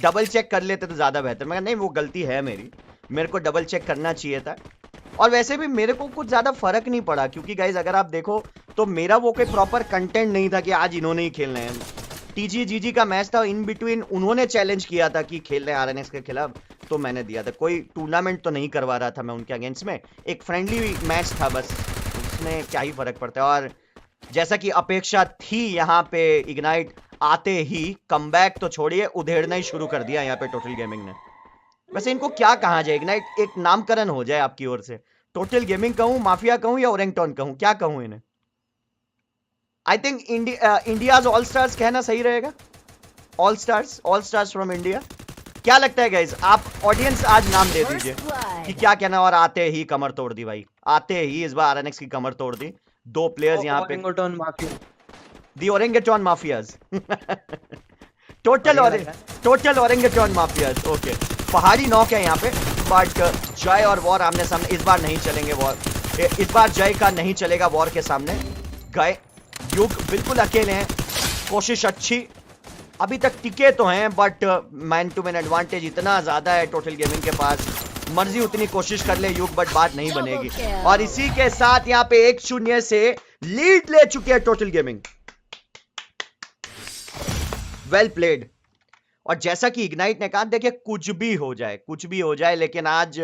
Double check कर लेते तो ज्यादा बेहतर। मैं नहीं, वो गलती है मेरी, मेरे को डबल चेक करना चाहिए था। और वैसे भी मेरे को कुछ ज्यादा फर्क नहीं पड़ा, क्योंकि गाइज अगर आप देखो तो मेरा वो कोई प्रॉपर कंटेंट नहीं था कि आज इन्होंने ही खेलना है। टीजी जीजी का मैच था, इन बिटवीन उन्होंने चैलेंज किया था कि खेल रहे हैं आरएनएक्स के खिलाफ, तो मैंने दिया था। कोई टूर्नामेंट तो नहीं करवा रहा था मैं उनके अगेंस्ट में, एक फ्रेंडली मैच था बस, उसमें क्या ही फर्क पड़ता है। और जैसा कि अपेक्षा थी यहाँ पे इग्नाइट आते ही कमबैक तो छोड़िए, उधेड़ना ही शुरू कर दिया यहाँ पे टोटल गेमिंग ने। वैसे इनको क्या कहा जाए इग्नाइट, एक नामकरण हो जाए आपकी ओर से, टोटल गेमिंग कहूं, माफिया कहूं या ओरेंगटोन कहूं, क्या कहूं इन्हें? I think India's all stars कहना सही रहेगा। All stars from India. क्या लगता है गाइज, आप ऑडियंस आज नाम दे दीजिए कि क्या कहना। और आते ही कमर तोड़ दी भाई, आते ही इस बार आरएनएक्स की कमर तोड़ दी। 2 प्लेयर्स यहाँ पे, the orangutan mafias. Total orangutan mafias. Okay, पहाड़ी नॉक है यहाँ पे, बट जय और वॉर आमने सामने इस बार नहीं चलेंगे। वॉर इस बार जय का नहीं चलेगा वॉर के सामने। गए युग बिल्कुल अकेले हैं, कोशिश अच्छी, अभी तक टिके तो हैं, but man to man advantage इतना ज्यादा है टोटल गेमिंग के पास, मर्जी उतनी कोशिश कर ले युग, बट बात नहीं बनेगी। और इसी के साथ यहाँ पे 1-0 से लीड ले चुके हैं टोटल गेमिंग। Well played. और जैसा कि इग्नाइट ने कहा, देखिए कुछ भी हो जाए, लेकिन आज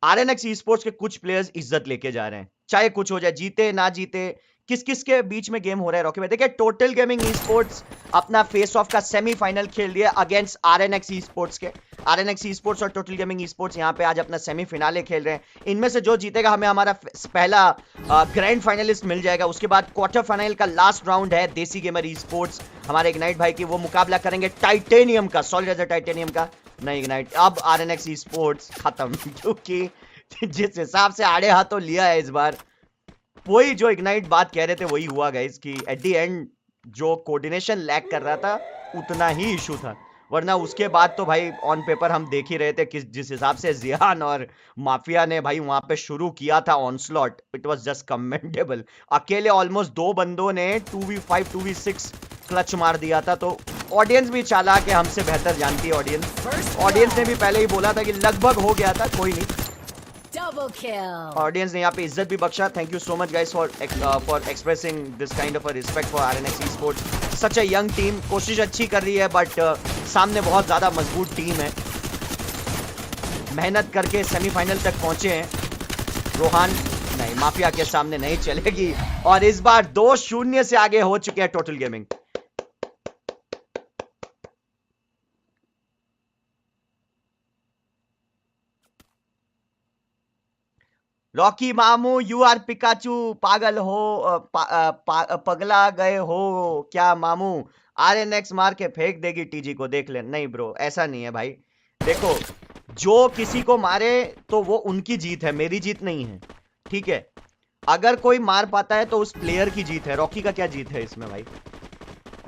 आरएनएक्स ई स्पोर्ट्स के कुछ प्लेयर्स इज्जत लेके जा रहे हैं, चाहे कुछ हो जाए, जीते ना जीते। किस किस के बीच में गेम हो रहा है रॉकी भाई? देखिए टोटल गेमिंग ई स्पोर्ट्स अपना फेस ऑफ का सेमीफाइनल खेल दिया अगेंस्ट आरएनएक्स ई स्पोर्ट्स के। आरएनएक्स ई स्पोर्ट्स और टोटल गेमिंग ई स्पोर्ट्स यहाँ पे आज अपना सेमीफिनाले खेल रहे हैं। इनमें से जो जीतेगा हमें हमारा पहला ग्रैंड फाइनलिस्ट मिल जाएगा। उसके बाद क्वार्टर फाइनल का लास्ट राउंड है देसी गेमर ई स्पोर्ट्स हमारे इग्नाइट भाई की, वो मुकाबला करेंगे टाइटेनियम का, सॉलिड एज टाइटेनियम का। नहीं इग्नाइट, अब आरएनएक्स ई स्पोर्ट्स खत्म, क्योंकि जिस हिसाब से आड़े हाथों लिया है इस बार, वही जो इग्नाइट बात कह रहे थे वही हुआ गाइस, कि एट द एंड जो कोऑर्डिनेशन लैक कर रहा था उतना ही इशू था, वरना उसके बाद तो भाई ऑन पेपर हम देख ही रहे थे कि जिस हिसाब से जियान और माफिया ने भाई वहां पे शुरू किया था onslaught, it was just commendable. अकेले ऑलमोस्ट 2 बंदों ने 2v5 2v6 क्लच मार दिया था। तो ऑडियंस भी चालाक है, हमसे बेहतर जानती है ऑडियंस ने भी पहले ही बोला था कि लगभग हो गया था, कोई नहीं। ऑडियंस ने यहाँ पे इज्जत भी बख्शा। Thank you so much guys for expressing this kind of a respect for RNX esports. Such a young team, कोशिश अच्छी कर रही है, बट सामने बहुत ज्यादा मजबूत टीम है, मेहनत करके सेमीफाइनल तक पहुंचे हैं। रोहान नहीं, माफिया के सामने नहीं चलेगी, और इस बार 2-0 से आगे हो चुके हैं टोटल गेमिंग। रॉकी मामू, यू आर पिकाचू, पागल हो, पगला गए हो क्या मामू? आरएनएक्स मार के फेंक देगी टीजी को, देख ले। नहीं ब्रो, ऐसा नहीं है भाई। देखो, जो किसी को मारे तो वो उनकी जीत है, मेरी जीत नहीं है, ठीक है? अगर कोई मार पाता है तो उस प्लेयर की जीत है, रॉकी का क्या जीत है इसमें भाई?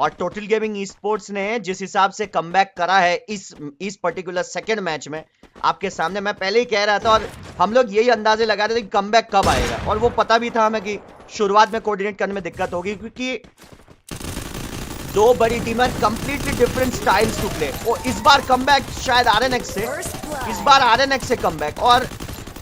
और टोटल गेमिंग ई स्पोर्ट्स ने जिस हिसाब से कमबैक करा है इस पर्टिकुलर सेकंड मैच में, आपके सामने मैं पहले ही कह रहा था, और हम लोग यही अंदाजे लगा रहे थे कि कमबैक कब आएगा, और वो पता भी था हमें कि शुरुआत में कोऑर्डिनेट करने में दिक्कत होगी, क्योंकि 2 बड़ी टीमें completely different styles to play. और इस बार कमबैक शायद आरएनएक्स से कमबैक, और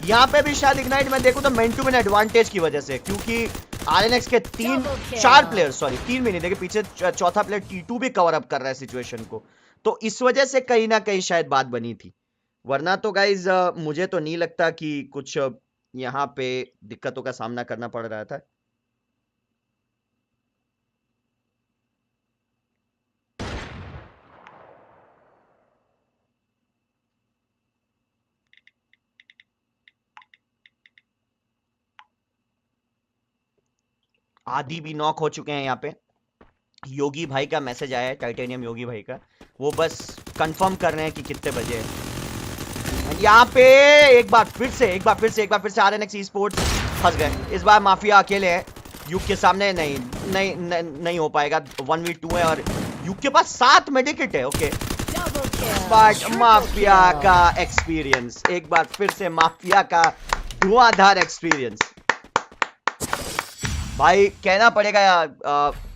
यहाँ पे भी शायद इग्नाइट में देखूं तो मैन टू मैन एडवांटेज की वजह से, क्योंकि आरएनएक्स के 4 प्लेयर, सॉरी 3 भी नहीं, देखिए पीछे चौथा प्लेयर T2 भी कवर अप कर रहा है सिचुएशन को, तो इस वजह से कहीं ना कहीं शायद बात बनी थी, वरना तो गाइज मुझे तो नहीं लगता कि कुछ यहाँ पे दिक्कतों का सामना करना पड़ रहा था। आदि भी नॉक हो चुके हैं यहाँ पे। योगी भाई का मैसेज आया है, टाइटेनियम योगी भाई का, वो बस कंफर्म कर रहे हैं कि कितने बजे है। यहाँ पे एक बार फिर से आरएनएक्स ई स्पोर्ट्स फंस गए। इस बार माफिया अकेले हैं, युग के सामने नहीं हो पाएगा, 1v2 है, और युग के पास 7 मेडिकेट है। ओके, बट माफिया का एक्सपीरियंस, एक बार फिर से माफिया का धुआंधार एक्सपीरियंस। भाई कहना पड़ेगा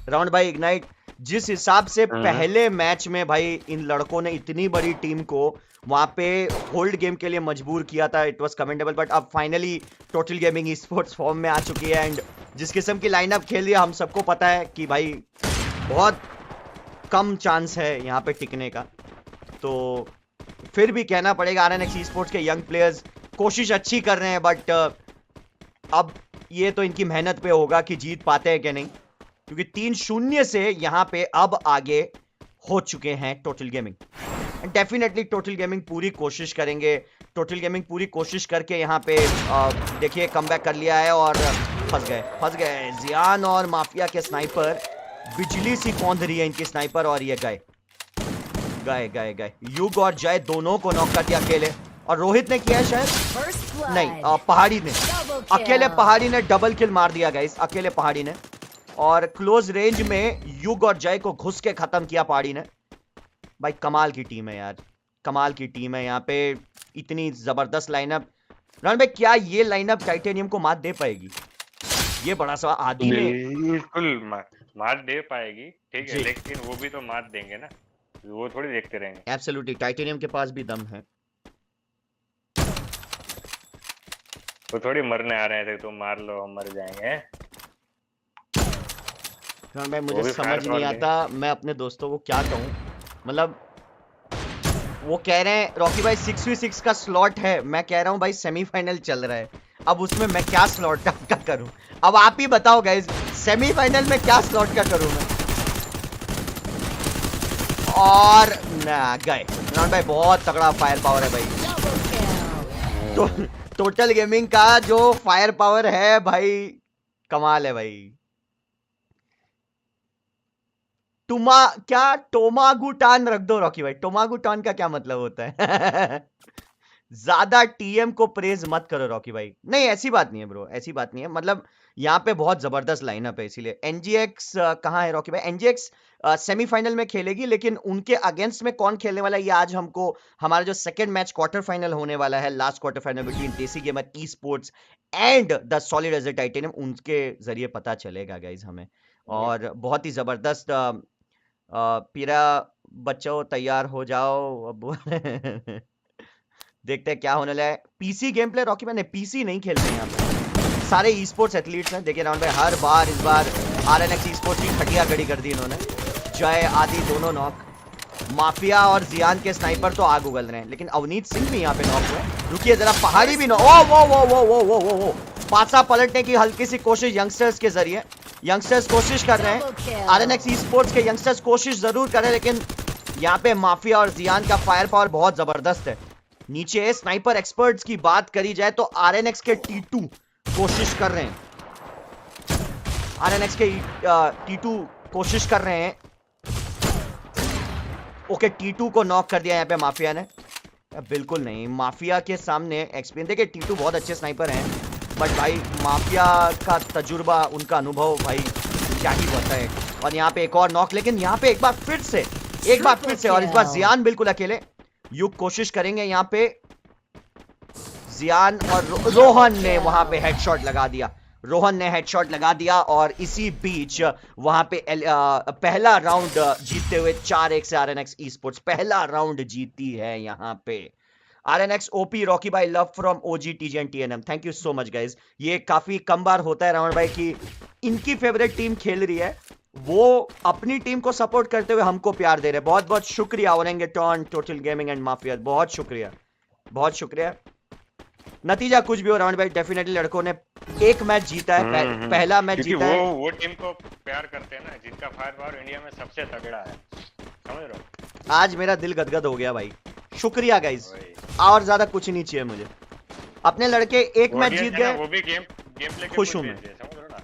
राउंड भाई इग्नाइट, जिस हिसाब से पहले मैच में भाई इन लड़कों ने इतनी बड़ी टीम को वहां पे होल्ड गेम के लिए मजबूर किया था, इट वाज कमेंडेबल। बट अब finally total gaming e sports form में आ चुकी है एंड जिस किस्म की लाइनअप खेल रही है हम सबको पता है कि भाई बहुत कम चांस है यहाँ पे टिकने का। तो फिर भी कहना पड़ेगा आरएनएक्स ई स्पोर्ट्स के यंग प्लेयर्स कोशिश अच्छी कर रहे हैं, बट अब ये तो इनकी मेहनत पे होगा कि जीत पाते हैं कि नहीं, क्योंकि 3-0 से यहाँ पे अब आगे हो चुके हैं total gaming. Definitely total gaming पूरी कोशिश करेंगे, टोटल गेमिंग पूरी कोशिश करके यहाँ पे देखिए कमबैक कर लिया है और फंस गए जियान और माफिया के स्नाइपर। बिजली सी कौंध रही है इनकी स्नाइपर और ये गए युग और जय दोनों को नॉक कर दिया अकेले। और रोहित ने किया है शायद नहीं, पहाड़ी ने अकेले पहाड़ी ने डबल किल मार दिया गाइस, अकेले पहाड़ी ने। और क्लोज रेंज में युग और जय को घुस के खत्म किया पहाड़ी ने। भाई कमाल की टीम है यार, कमाल की टीम है यहाँ पे, इतनी जबरदस्त लाइनअप। रान भाई क्या ये लाइनअप टाइटेनियम को मात दे पाएगी? ये बड़ा सवाल। आदि ने बिल्कुल मात दे पाएगी, ठीक है, लेकिन वो भी तो मात देंगे ना, वो थोड़ी देखते रहेंगे। एब्सोल्युटली, टाइटेनियम के पास भी दम है। वो थोड़ी मरने आ रहे थे, तो मार लो हम मर जाएंगे। भाई मुझे समझ नहीं आता मैं अपने दोस्तों को क्या कहूँ। मतलब वो कह रहे हैं रॉकी भाई 6v6 का स्लॉट है, मैं कह रहा हूँ भाई सेमीफाइनल चल रहा है, अब उसमें मैं क्या स्लॉट का करूँ? अब आप ही बताओ गाइस, सेमीफाइनल में क्या स्लॉट का करूँ मैं? और ना गए रान भाई, बहुत तगड़ा फायर पावर है भाई। तो टोटल गेमिंग का जो फायर पावर है भाई कमाल है भाई। टोमागुटान रख दो रॉकी भाई, टोमागुटान का क्या मतलब होता है? ज्यादा टीएम को प्रेज मत करो रॉकी भाई। नहीं ऐसी बात नहीं है ब्रो, ऐसी बात नहीं है, मतलब यहाँ पे बहुत जबरदस्त लाइनअप है इसीलिए। एनजीएक्स कहाँ है रॉकी भाई? एनजीएक्स सेमीफाइनल में खेलेगी, लेकिन उनके अगेंस्ट में कौन खेलने वाला है ये आज हमको, हमारा जो सेकंड मैच क्वार्टर फाइनल होने वाला है, last quarter final between Desi gamer esports and the solid edge titanium, उनके जरिए पता चलेगा गाइज हमें। और बहुत ही जबरदस्त पीरा बच्चों तैयार हो जाओ अब। देखते हैं क्या होने लगा है। पीसी गेम प्ले रॉकी मैंने पीसी नहीं खेलते हैं यहाँ पे, सारे ई स्पोर्ट्स एथलीट्स हैं। देखिए राउंड भाई हर बार इस बार आरएनएक्स ई स्पोर्ट्स की खटिया खड़ी कर दी इन्होंने। जय आदि दोनों नॉक, माफिया और जियान के स्नाइपर तो आग उगल रहे हैं, लेकिन अवनीत सिंह भी यहाँ पे नॉक हुए। रुकिए जरा, पहाड़ी भी नॉक। वो पासा पलटने की हल्की सी कोशिश यंगस्टर्स के जरिए, यंगस्टर्स कोशिश कर रहे हैं, आरएनएक्स ई स्पोर्ट्स के यंगस्टर्स कोशिश जरूर कर रहे हैं, लेकिन यहाँ पे माफिया और जियान का फायर पावर बहुत जबरदस्त है। नीचे स्नाइपर एक्सपर्ट्स की बात करी जाए तो आरएनएक्स के T2 कोशिश कर रहे हैं, आरएनएक्स के T2 कोशिश कर रहे हैं। ओके T2 को नॉक कर दिया यहाँ पे माफिया ने। बिल्कुल नहीं, माफिया के सामने एक्सपीरियंस, देखिए T2 बहुत अच्छे स्नाइपर हैं, बट भाई माफिया का तजुर्बा, उनका अनुभव भाई क्या ही होता है। और यहाँ पे एक और नॉक, लेकिन यहाँ पे एक बार फिर से और इस बार जियान बिल्कुल अकेले। युग कोशिश करेंगे यहाँ पे, जियान और रोहन ने वहां पे हेडशॉट लगा दिया, रोहन ने हेडशॉट लगा दिया। और इसी बीच वहां पे पहला राउंड जीतते हुए 4-1 से आरएनएक्स ई स्पोर्ट्स पहला राउंड जीती है यहाँ पे। आरएनएक्स ओपी रॉकी भाई, love from OG TG and TNM, thank you so much guys. ये काफी कम बार होता है राउंड भाई की इनकी फेवरेट टीम खेल रही है, वो अपनी टीम को सपोर्ट करते हुए हमको प्यार दे रहे हैं। बहुत बहुत शुक्रिया ओरेंगेटॉन, टोटल गेमिंग एंड माफिया, बहुत शुक्रिया, बहुत शुक्रिया। नतीजा कुछ भी हो राउंड भाई, डेफिनेटली लड़कों ने एक मैच जीता है, पहला मैच जीता है। वो टीम को प्यार करते हैं ना जिनका फायर पावर इंडिया में सबसे तगड़ा है, समझ रहे हो? आज मेरा दिल गदगद हो गया भाई, शुक्रिया गाइस, और ज्यादा कुछ नहीं चाहिए मुझे। अपने लड़के एक मैच जीत गए, वो भी गेम प्ले खुश हूं मैं,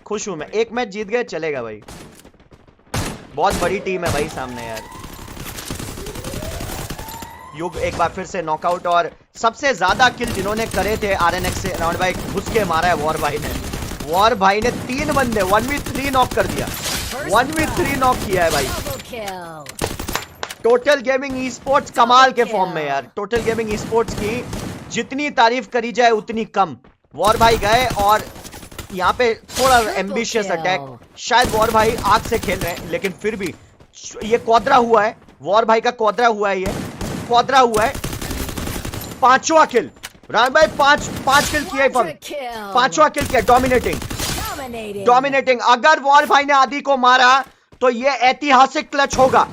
खुश हूं मैं, एक मैच जीत गए चलेगा भाई। बहुत बड़ी टीम है भाई सामने यार। युग एक बार फिर से नॉकआउट, और सबसे ज्यादा किल जिन्होंने करे थे आरएनएक्स से राउंड भाई घुस के मारा है वॉर भाई ने। वॉर भाई ने 3 बंदे 1v3 नॉक कर दिया, 1v3 नॉक किया है भाई। टोटल गेमिंग ई स्पोर्ट्स कमाल के फॉर्म में यार, टोटल गेमिंग ई स्पोर्ट्स की जितनी तारीफ करी जाए उतनी कम। वॉर भाई गए और यहाँ पे थोड़ा एम्बिशियस अटैक, शायद वॉर भाई आग से खेल रहे हैं, लेकिन फिर भी ये क्वाड्रा हुआ है, वॉर भाई का क्वाड्रा हुआ है, ये क्वाड्रा हुआ है। 5वां किल राम भाई, 5 किल किया, Kill. 5वां किल किया। Dominating Dominating. डोमिनेटिंग। अगर वॉर भाई ने आदि को मारा तो ये ऐतिहासिक क्लच होगा।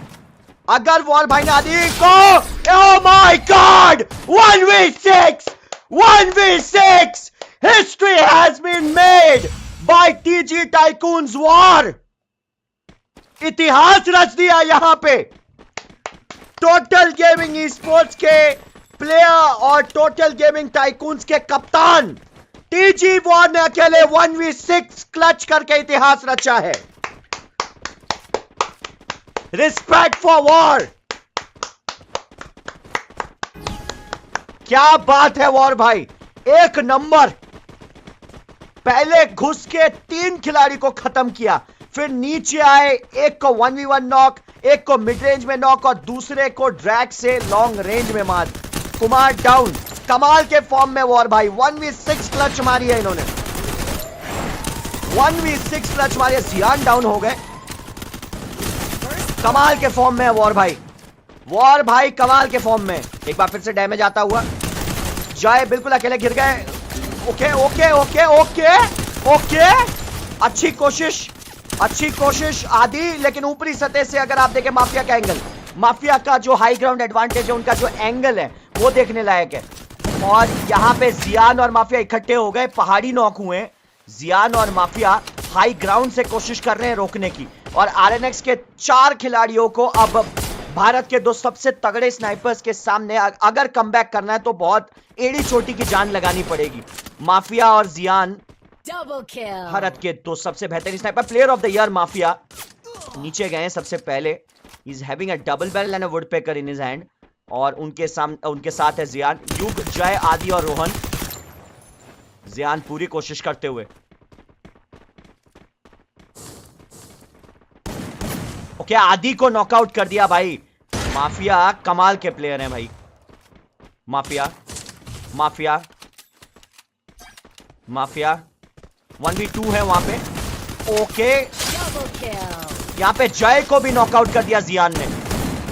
अगर वॉर भाई ने आदि को, oh my god, 1v6 1v6 history has been made by TG tycoons war. इतिहास रच दिया यहां पे। टोटल गेमिंग ई स्पोर्ट्स के प्लेयर और टोटल गेमिंग टाइकून्स के कप्तान टीजी वॉर ने अकेले 1v6 क्लच करके इतिहास रचा है। Respect for war. क्या बात है वॉर भाई, एक नंबर। पहले घुस के 3 खिलाड़ी को खत्म किया, फिर नीचे आए, एक को 1v1 नॉक, एक को मिड रेंज में नॉक और दूसरे को ड्रैग से लॉन्ग रेंज में मार। कुमार डाउन। कमाल के फॉर्म में वॉर भाई, 1v6 क्लच मारी है इन्होंने, 1v6 क्लच मारी है। जियान डाउन हो गए। कमाल के फॉर्म में है वॉर भाई, वॉर भाई कमाल के फॉर्म में। एक बार फिर से डैमेज आता हुआ, जय बिल्कुल अकेले गिर गए। Okay okay okay okay okay, अच्छी कोशिश आदि, लेकिन ऊपरी सतह से अगर आप देखें माफिया का एंगल, माफिया का जो हाई ग्राउंड एडवांटेज है, उनका जो एंगल है वो देखने लायक है। और यहां पे जियान और माफिया इकट्ठे हो गए, पहाड़ी नॉक हुए। जियान और माफिया हाई ग्राउंड से कोशिश कर रहे हैं रोकने की, और आरएनएक्स के 4 खिलाड़ियों को अब भारत के 2 सबसे तगड़े स्नाइपर्स के सामने अगर कमबैक करना है तो बहुत एड़ी चोटी की जान लगानी पड़ेगी। माफिया और जियान Double kill. भारत के 2 सबसे बेहतरीन sniper, player of the year mafia नीचे गए सबसे पहले। He is having a double barrel and a woodpecker in his hand, और उनके साथ है जियान, युग, जय, आदि और रोहन। जियान पूरी कोशिश करते हुए। ओके, आदि को नॉकआउट कर दिया भाई। माफिया कमाल के प्लेयर हैं भाई। माफिया 1v2 है वहां पे। Okay, Double kill. यहां पे जय को भी नॉकआउट कर दिया जियान ने,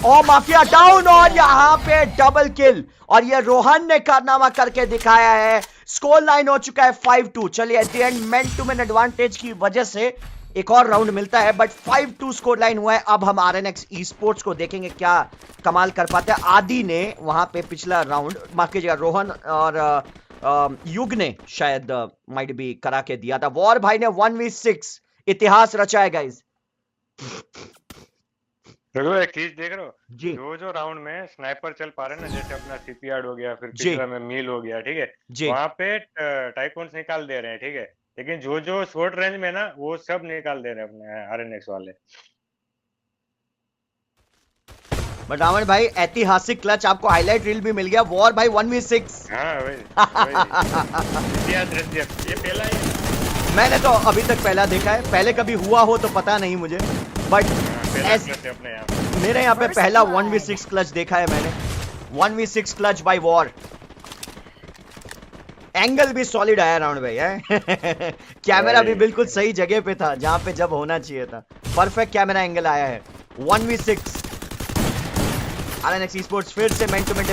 और माफिया डाउन, और यहां पे डबल किल। और ये रोहन ने कारनामा करके दिखाया है। स्कोर लाइन हो चुका है 5-2। चलिए, at the end man to man advantage की वजह से एक और राउंड मिलता है, बट 5-2 स्कोर लाइन हुआ है। अब हम आरएनएक्स ई स्पोर्ट्स को देखेंगे क्या कमाल कर पाते हैं। आदि ने वहां पे पिछला राउंड, माफ कीजिएगा, रोहन और युग ने शायद माइट बी करा के दिया था। वॉर भाई ने 1v6 इतिहास रचा है गाइस। देखो एक चीज देख रहे हो जी, जो राउंड में स्नाइपर चल पा रहे हैं ना, जैसे अपना सीपीआर हो गया, फिर पिछला में मील हो गया, ठीक है, जी, वहां पे टाइकून्स निकाल दे रहे हैं, ठीक है, लेकिन जो शॉर्ट रेंज में ना वो सब निकाल दे रहे हैं अपने आरएनएक्स वाले। बट रावण भाई ऐतिहासिक क्लच, आपको हाईलाइट रील भी मिल गया। वॉर भाई 1v6। हाँ वही इतिहास रच दिया। ये पहला ही, मैंने तो अभी तक पहला देखा है, पहले कभी हुआ हो तो पता नहीं मुझे, बट पहला क्लच है अपने यहाँ। मेरे यहाँ पे पहला 1v6 क्लच देखा है मैंने। 1v6 clutch by war. Angle भी सॉलिड आया राउंड भाई है। कैमरा भी बिल्कुल सही जगह पे था, जहां पे जब होना चाहिए था। परफेक्ट कैमरा एंगल आया है। 1v6 आरएनएक्स स्पोर्ट्स फिर से मैन टू मैन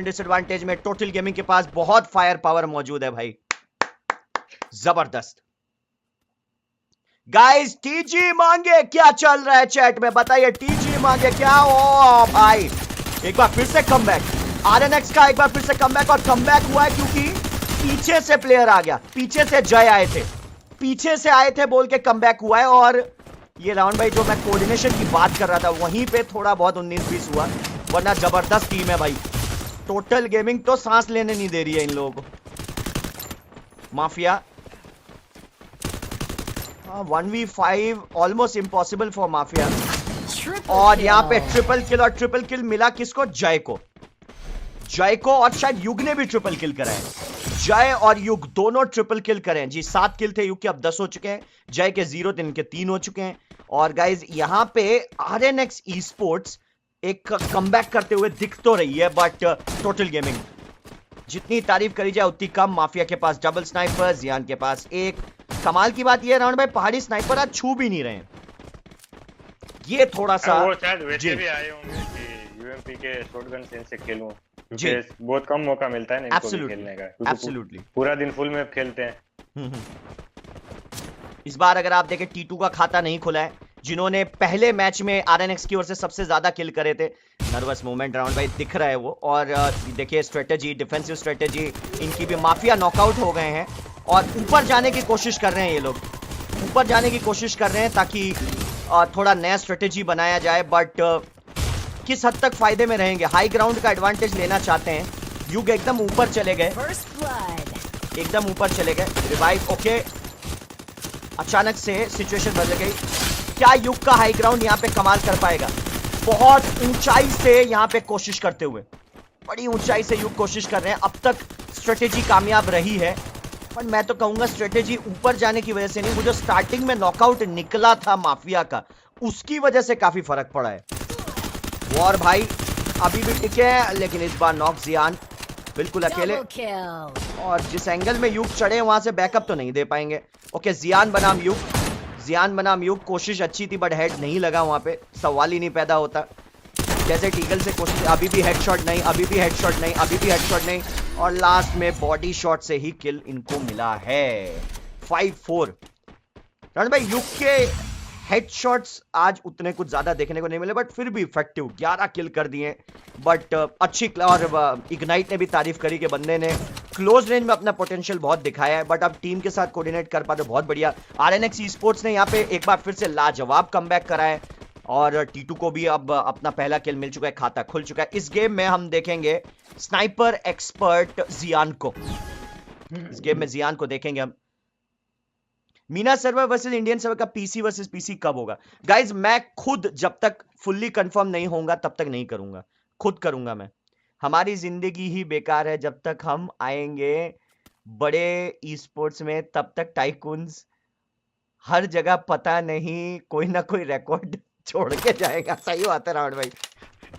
डिसएडवांटेज में, टोटल गेमिंग के पास बहुत फायर पावर मौजूद है भाई, जबरदस्त। गाइस, टीजी मांगे क्या चल रहा है चैट में बताइए। टीजी मांगे क्या? ओ भाई, एक बार फिर से कमबैक आरएनएक्स का, एक बार फिर से कमबैक, और कमबैक हुआ है क्योंकि पीछे से प्लेयर आ गया, पीछे से जय आए थे बोल के कमबैक हुआ है। और ये राउंड भाई जो मैं कोऑर्डिनेशन की बात कर रहा था, वहीं पे थोड़ा बहुत 19-20 हुआ, वरना जबरदस्त टीम है भाई। टोटल गेमिंग तो सांस लेने नहीं दे रही है इन लोगों को। Mafia 1v5 almost impossible for mafia. और यहाँ पे ट्रिपल किल, और ट्रिपल किल मिला किसको? जय को, और शायद युग ने भी ट्रिपल किल करा है। जय और युग दोनों ट्रिपल किल करे हैं जी। 7 किल थे युग के, अब 10 हो चुके हैं। जय के 0 थे, इनके 3 हो चुके हैं। और गाइज यहाँ पे आरएनएक्स ई स्पोर्ट्स एक कमबैक करते हुए दिख तो रही है, बट टोटल गेमिंग जितनी तारीफ करी जाए उतनी कम। माफिया के पास डबल स्नाइपर, जियान के पास एक। कमाल की बात यह राउंड भाई, पहाड़ी स्नाइपर आज छू भी नहीं रहे हैं। ये थोड़ा सा वो शायद जी वैसे भी आए होंगे कि यूएमपी के शॉटगन सेंस से खेलूं, जी क्योंकि बहुत कम मौका मिलता है ना इनको भी एब्सोल्युटली खेलने का, क्योंकि एब्सोल्युटली। पूरा दिन फुल मैप खेलते हैं। इस बार अगर आप देखें T2 का खाता नहीं खुला है, जिन्होंने पहले मैच में आरएनएक्स की ओर से सबसे ज्यादा किल करे थे। नर्वस मूवमेंट राउंड भाई दिख रहा है वो, और देखिए स्ट्रेटेजी, डिफेंसिव स्ट्रेटेजी इनकी भी, माफिया नॉकआउट हो गए हैं और ऊपर जाने की कोशिश कर रहे हैं। ये लोग ऊपर जाने की कोशिश कर रहे हैं ताकि थोड़ा नया स्ट्रेटेजी बनाया जाए, बट किस हद तक फायदे में रहेंगे। हाई ग्राउंड का एडवांटेज लेना चाहते हैं। युग एकदम ऊपर चले गए, First blood. एकदम ऊपर चले गए। रिवाइव ओके, अचानक से सिचुएशन बदल गई। क्या युग का हाई ग्राउंड यहाँ पे कमाल कर पाएगा? बहुत ऊंचाई से यहाँ पे कोशिश करते हुए, बड़ी ऊंचाई से युग कोशिश कर रहे हैं। अब तक स्ट्रेटेजी कामयाब रही है, पर मैं तो कहूंगा स्ट्रेटेजी ऊपर जाने की वजह से नहीं, वो जो स्टार्टिंग में नॉकआउट निकला था माफिया का, उसकी वजह से काफी फर्क पड़ा है। वॉर भाई अभी भी टिके हैं, लेकिन इस बार नॉक जियान बिल्कुल अकेले, Double kill. और जिस एंगल में युग चढ़े वहां से बैकअप तो नहीं दे पाएंगे। ओके जियान बनाम युग, जियान बनाम युग, कोशिश अच्छी थी बट हेड नहीं लगा वहां पे, सवाल ही नहीं पैदा होता। जैसे टीगल से कोशिश, अभी भी हेडशॉट नहीं, अभी भी हेडशॉट नहीं, अभी भी हेडशॉट नहीं, और लास्ट में बॉडी शॉट से ही किल इनको मिला है। 5-4 रण भाई। युग के हेडशॉट्स आज उतने कुछ ज्यादा देखने को नहीं मिले, बट फिर भी इफेक्टिव 11 किल कर दिए। बट अच्छी, और इग्नाइट ने भी तारीफ करी कि बंदे ने क्लोज रेंज में अपना पोटेंशियल बहुत दिखाया है, बट अब टीम के साथ कोऑर्डिनेट कर पाते बहुत बढ़िया। आरएनएक्स ई स्पोर्ट्स ने यहाँ पे एक बार फिर से लाजवाब कमबैक करा है, और T2 को भी अब अपना पहला किल मिल चुका है, खाता खुल चुका है। इस गेम में हम देखेंगे स्नाइपर एक्सपर्ट जियान को, इस गेम में जियान को देखेंगे हम। Meena server versus Indian server का पीसी वर्सेस पीसी कब होगा? गाइज मैं खुद जब तक फुल्ली कंफर्म नहीं होऊंगा तब तक नहीं करूंगा, खुद करूंगा मैं। हमारी जिंदगी ही बेकार है जब तक हम आएंगे बड़े ई स्पोर्ट्स में, तब तक टाइकून्स हर जगह पता नहीं कोई ना कोई रिकॉर्ड छोड़ के जाएगा। सही बात है रावण भाई,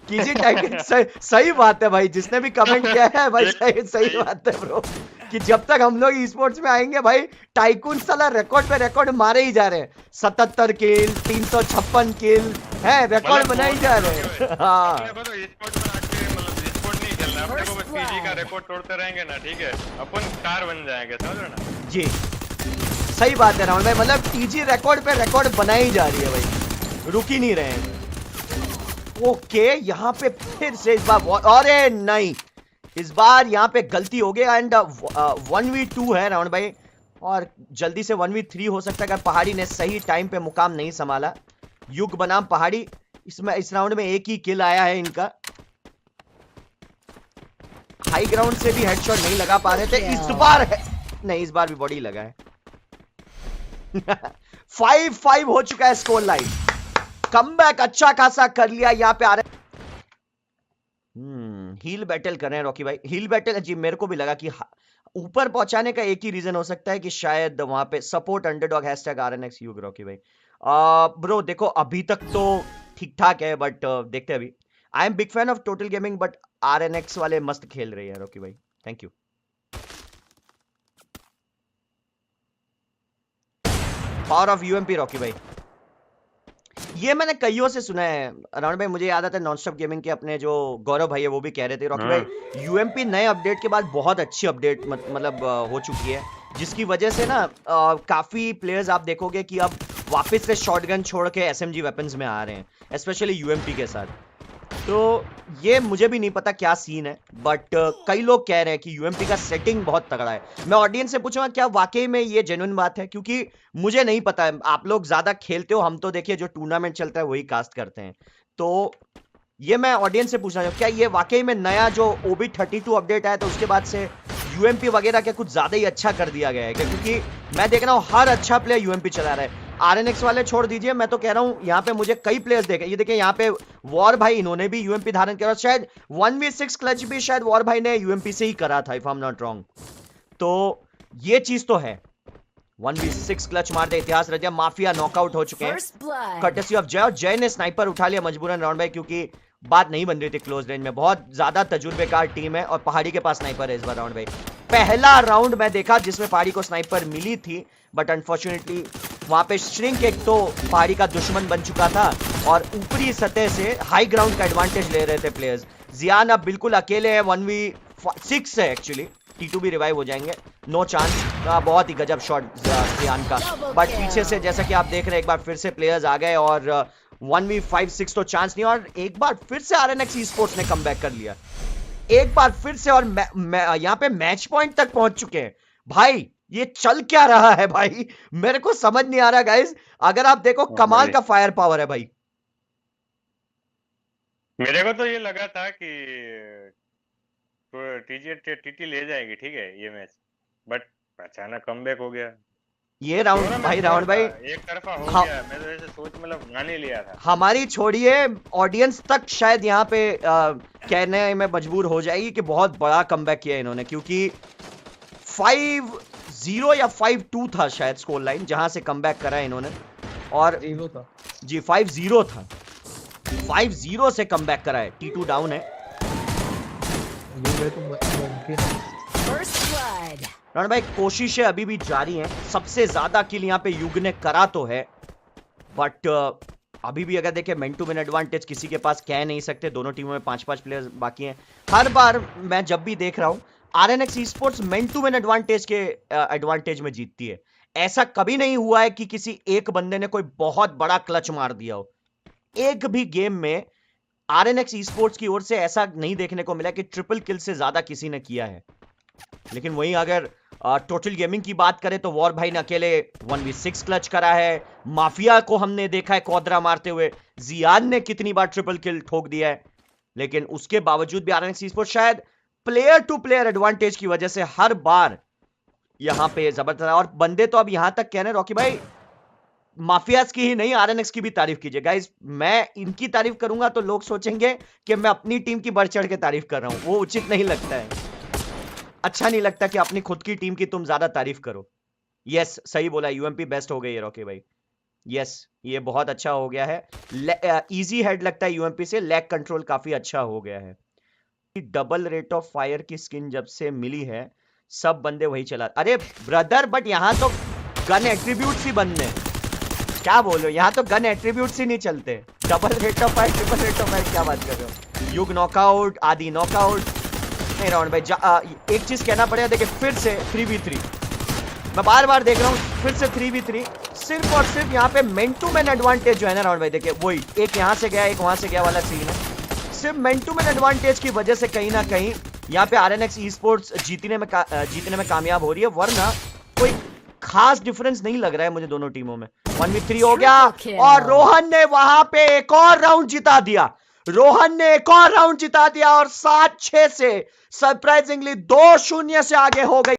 कीजिए टाइकून। सही बात है भाई, जिसने भी कमेंट किया है भाई, सही बात है ब्रो, कि जब तक हम लोग ई स्पोर्ट्स में आएंगे भाई, टाइकून साला रिकॉर्ड पे रिकॉर्ड मारे ही जा रहे हैं। 77 किल, 356 किल है, रिकॉर्ड बनाए ही जा रहे हैं। हाँ अपने को बस पीजी का रिकॉर्ड तोड़ते रहेंगे ना, ठीक है, अपन स्टार बन जाएंगे, समझ रहे ना जी। सही बात है राहुल भाई, मतलब टीजी रिकॉर्ड पे रिकॉर्ड बनाई ही जा रही है भाई, रुक ही नहीं रहे हैं। ओके यहाँ पे फिर से इस बार, अरे नहीं, इस बार यहाँ पे गलती हो गई, एंड 1v2 है राउंड भाई, और जल्दी से 1v3 हो सकता है अगर पहाड़ी ने सही टाइम पे मुकाम नहीं संभाला। युग बनाम पहाड़ी, इसमें इस राउंड में एक ही किल आया है इनका। हाई ग्राउंड से भी हेडशॉट नहीं लगा पा रहे थे, इस बार है नहीं, इस बार भी बॉडी लगा है। 5-5 हो चुका है स्कोर लाइन, कमबैक अच्छा खासा कर लिया यहाँ पे। आ रहे हील बैटल कर रहे हैं रॉकी भाई, हील बैटल। जी मेरे को भी लगा कि ऊपर पहुंचाने का एक ही रीजन हो सकता है कि शायद वहां पे सपोर्ट अंडरडॉग #RNX युग। रॉकी भाई ब्रो देखो अभी तक तो ठीक ठाक है, बट देखते हैं अभी। I am big fan of total gaming, but RNX वाले मस्त खेल रही है रॉकी भाई, thank you. Power of UMP Rocky भाई, ये मैंने कईयों से सुना है रावण भाई, मुझे याद आता है नॉनस्टॉप गेमिंग के अपने जो गौरव भाई है वो भी कह रहे थे रॉकी भाई, यूएमपी नए अपडेट के बाद बहुत अच्छी अपडेट मतलब हो चुकी है, जिसकी वजह से ना काफी प्लेयर्स आप देखोगे कि अब वापस से शॉटगन छोड़ के एसएमजी वेपन्स में आ रहे हैं, स्पेशली यूएमपी के साथ। तो ये मुझे भी नहीं पता क्या सीन है, बट कई लोग कह रहे हैं कि यूएमपी का सेटिंग बहुत तगड़ा है। मैं ऑडियंस से पूछूंगा क्या वाकई में ये जेन्युइन बात है, क्योंकि मुझे नहीं पता है, आप लोग ज्यादा खेलते हो, हम तो देखिए जो टूर्नामेंट चलता है वही कास्ट करते हैं। तो ये मैं ऑडियंस से पूछना चाहूँ क्या ये वाकई में नया जो OB32 अपडेट आया तो उसके बाद से यूएमपी वगैरह क्या कुछ ज्यादा ही अच्छा कर दिया गया है क्या? क्योंकि मैं देख रहा हूँ हर अच्छा प्लेयर यूएमपी चला रहा है। RNX वाले छोड़ दीजिए, मैं तो कह रहा हूं यहाँ पे मुझे कई प्लेयर्स देखे, ये देखिए यहाँ पे वॉर भाई, इन्होंने भी यूएमपी धारण किया, शायद 1v6 क्लच भी शायद वॉर भाई ने यूएमपी से ही करा था, if I am not wrong. तो ये चीज तो है, 1v6 क्लच मार दे, इतिहास रच दिया, माफिया नॉकआउट हो चुके हैं कर्टेसी ऑफ जय, और जय ने स्नाइपर उठा लिया मजबूरन राउंड भाई, क्योंकि बात नहीं बन रही थी क्लोज रेंज में। बहुत ज्यादा तजुर्बेकार टीम है, और पहाड़ी के पास स्नाइपर है इस बार राउंड भाई। पहला राउंड मैं देखा जिसमें पहाड़ी को स्नाइपर मिली थी, बट अनफॉर्चुनेटली वहां पे श्रिंक एक तो पहाड़ी का दुश्मन बन चुका था और ऊपरी सतह से हाई ग्राउंड का एडवांटेज ले रहे थे प्लेयर्स। जियान अब बिल्कुल अकेले है, 1v6 है एक्चुअली। T2 भी रिवाइव हो जाएंगे, नो चांस। बहुत ही गजब शॉट जियान का, बट पीछे से जैसा कि आप देख रहे हैं एक बार फिर से प्लेयर्स आ गए और 1v5-6 तो चांस नहीं। और एक बार फिर से RNX Esports ने कमबैक कर लिया, एक बार फिर से, और यहाँ पे मैच पॉइंट तक पहुंच चुके हैं। भाई ये चल क्या रहा है भाई, मेरे को समझ नहीं आ रहा गाइस। अगर आप देखो कमाल का फायर पावर है भाई। मेरे को तो ये लगा था कि टीटी ले जाएगी, ठीक है, ये मैच, बट अचानक कमबैक हो गया। ये राउंड भाई एक तरफा हो गया। मैं तो ऐसे सोच मतलब मान ही लिया था। हमारी छोड़िए, ऑडियंस तक शायद यहाँ पे कहने में मजबूर हो जाएगी कि बहुत बड़ा कमबैक किया इन्होंने, क्योंकि 5-0 या 5-2 था शायद स्कोर लाइन जहां से कमबैक करा इन्होंने। और 0 था जी, 5-0 था, 5-0 से कमबैक करा है। T2 डाउन है। First blood. राणा भाई कोशिशें अभी भी जारी हैं, सबसे ज्यादा किल यहाँ पे युग ने करा तो है, बट अभी भी अगर देखें मैन टू मैन एडवांटेज किसी के पास कह नहीं सकते। दोनों टीमों में 5-5 प्लेयर्स बाकी हैं। हर बार मैं जब भी देख रहा हूं RNX Esports man to man advantage में जीतती है। ऐसा कभी नहीं हुआ है कि किसी एक बंदे ने कोई बहुत बड़ा क्लच मार दिया हो। एक भी गेम में RNX Esports की ओर से ऐसा नहीं देखने को मिला कि ट्रिपल किल से ज्यादा किसी ने किया है। लेकिन वहीं अगर टोटल गेमिंग की बात करें तो वॉर भाई ने अकेले 1v6 क्लच करा है। माफिया को हमने देखा है क्वाड्रा मारते हुए। जियान ने कितनी बार ट्रिपल किल ठोक दिया है। लेकिन उसके बावजूद भी RNX Esports शायद प्लेयर टू प्लेयर एडवांटेज की वजह से हर बार यहां पे जबरदस्त है। और बंदे तो अब यहां तक कह रहे हैं रॉकी भाई, माफियाज की ही नहीं RNX की भी तारीफ कीजिए। गाइस मैं इनकी तारीफ करूंगा तो लोग सोचेंगे कि मैं अपनी टीम की बढ़ चढ़ के तारीफ कर रहा हूं, वो उचित नहीं लगता है। अच्छा नहीं लगता कि अपनी खुद की टीम की तुम ज्यादा तारीफ करो। यस सही बोला, UMP बेस्ट हो गई है रॉकी भाई। यस ये बहुत अच्छा हो गया है। इजी हेड लगता है UMP से, लैग कंट्रोल काफी अच्छा हो गया है। डबल रेट ऑफ फायर की स्किन जब से मिली है सब बंदे वही चला। अरे ब्रदर बट यहाँ तो गन एट्रीब्यूट्स ही बनने, क्या बोल रहे हो, यहाँ तो गन एट्रीब्यूट्स ही नहीं चलते। Double rate of fire, triple rate of fire, क्या बात कर रहे हो। युग नॉकआउट, आदि नॉकआउट। नहीं राउंड भाई एक चीज कहना पड़ेगा, देखिए फिर से 3v3, मैं बार बार देख रहा हूँ फिर से 3v3। सिर्फ और सिर्फ यहाँ पे मैन टू मैन एडवांटेज जो है ना राउंड भाई, देखिए वही एक यहाँ से गया एक वहां से गया वाला सीन है। सिर्फ मैन टू मैन एडवांटेज की वजह से कहीं ना कहीं यहाँ पे RNX Esports जीतने में कामयाब हो रही है, वरना कोई खास डिफरेंस नहीं लग रहा है मुझे दोनों टीमों में। 1v3 हो गया और रोहन ने वहां पे एक और राउंड जिता दिया। रोहन ने एक और राउंड जिता दिया और 7-6 से सरप्राइजिंगली 2-0 से आगे हो गई।